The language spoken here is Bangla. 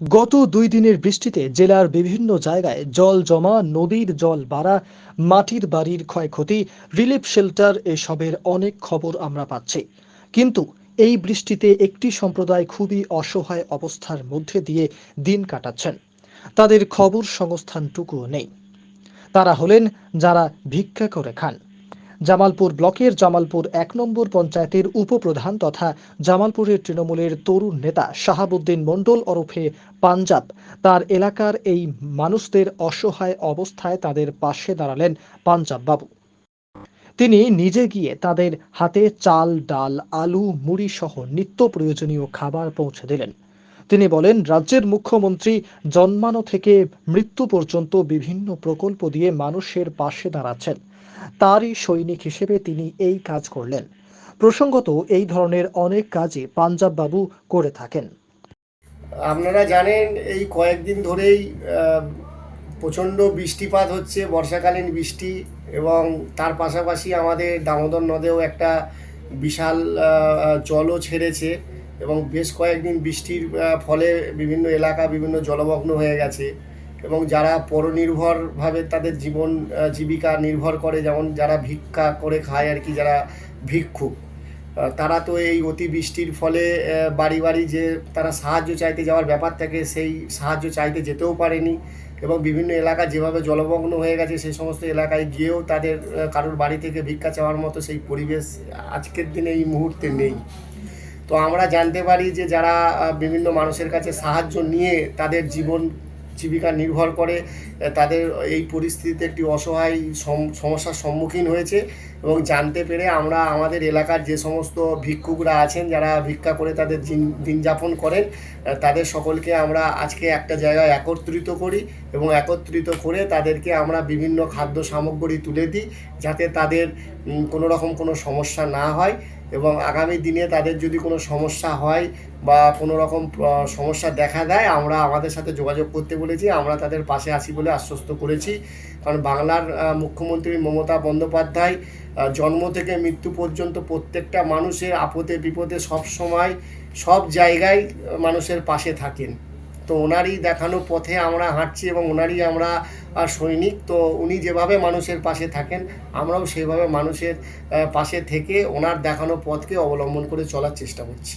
গত ২ দিনের বৃষ্টিতে জেলার বিভিন্ন জায়গায় জল জমা, নদীর জল বাড়া, মাটির বাড়ির ক্ষয়ক্ষতি, রিলিফ শেল্টার এসবের অনেক খবর আমরা পাচ্ছি। কিন্তু এই বৃষ্টিতে একটি সম্প্রদায় খুবই অসহায় অবস্থার মধ্যে দিয়ে দিন কাটাচ্ছেন। তাদের খবর সংস্থানটুকুও নেই। তারা হলেন যারা ভিক্ষা করে খান। জামালপুর ব্লকের জামালপুর ১ নম্বর পঞ্চায়েতের উপপ্রধান তথা জামালপুরের তৃণমূলের তরুণ নেতা শাহাবুদ্দিন মণ্ডল ওরফে পাঞ্জাব তার এলাকার এই মানুষদের অসহায় অবস্থায় তাদের পাশে দাঁড়ালেন পাঞ্জাব বাবু। তিনি নিজে গিয়ে তাদের হাতে চাল, ডাল, আলু, মুড়ি সহ নিত্য প্রয়োজনীয় খাবার পৌঁছে দিলেন। তিনি বলেন, রাজ্যের মুখ্যমন্ত্রী জন্মানো থেকে মৃত্যু পর্যন্ত বিভিন্ন প্রকল্প দিয়ে মানুষের পাশে দাঁড়াচ্ছেন। তারই সৈনিক হিসেবে তিনি এই কাজ করলেন। প্রসঙ্গত, এই ধরনের অনেক কাজই পাঞ্জাব বাবু করে থাকেন। আপনারা জানেন এই কয়েকদিন ধরেই প্রচণ্ড বৃষ্টিপাত হচ্ছে, বর্ষাকালীন বৃষ্টি, এবং তার পাশাপাশি আমাদের দামোদর নদেও একটা বিশাল জলও ছেড়েছে এবং বেশ কয়েকদিন বৃষ্টির ফলে বিভিন্ন এলাকা বিভিন্ন জলমগ্ন হয়ে গেছে। এবং যারা পরনির্ভরভাবে তাদের জীবন জীবিকা নির্ভর করে, যেমন যারা ভিক্ষা করে খায় আর কি, যারা ভিক্ষুক, তারা তো এই অতিবৃষ্টির ফলে বাড়ি বাড়ি যে তারা সাহায্য চাইতে যাওয়ার ব্যাপার থাকে, সেই সাহায্য চাইতে যেতেও পারেনি। এবং বিভিন্ন এলাকা যেভাবে জলমগ্ন হয়ে গেছে, সেই সমস্ত এলাকায় গিয়েও তাদের কারোর বাড়ি থেকে ভিক্ষা চাওয়ার মতো সেই পরিবেশ আজকের দিনে এই মুহূর্তে নেই। তো আমরা জানতে পারি যে যারা বিভিন্ন মানুষের কাছে সাহায্য নিয়ে তাদের জীবন জীবিকা নির্ভর করে, তাদের এই পরিস্থিতিতে একটি অসহায় সমস্যার সম্মুখীন হয়েছে। এবং জানতে পেরে আমরা আমাদের এলাকার যে সমস্ত ভিক্ষুকরা আছেন, যারা ভিক্ষা করে তাদের দিন যাপন করেন, তাদের সকলকে আমরা আজকে একটা জায়গায় একত্রিত করি এবং একত্রিত করে তাদেরকে আমরা বিভিন্ন খাদ্য সামগ্রী তুলে দিই, যাতে তাদের কোনো রকম কোনো সমস্যা না হয়। এবং আগামী দিনে তাদের যদি কোনো সমস্যা হয় বা কোনো রকম সমস্যা দেখা দেয়, আমরা আমাদের সাথে যোগাযোগ করতে বলেছি, আমরা তাদের পাশে আছি বলে আশ্বস্ত করেছি। কারণ বাংলার মুখ্যমন্ত্রী মমতা বন্দ্যোপাধ্যায় জন্ম থেকে মৃত্যু পর্যন্ত প্রত্যেকটা মানুষের আপদে বিপদে সব সময় সব জায়গায় মানুষের পাশে থাকেন। তো ওনারই দেখানো পথে আমরা হাঁটছি এবং ওনারই আমরা সৈনিক। তো উনি যেভাবে মানুষের পাশে থাকেন, আমরাও সেইভাবে মানুষের পাশে থেকে ওনার দেখানো পথকে অবলম্বন করে চলার চেষ্টা করছি।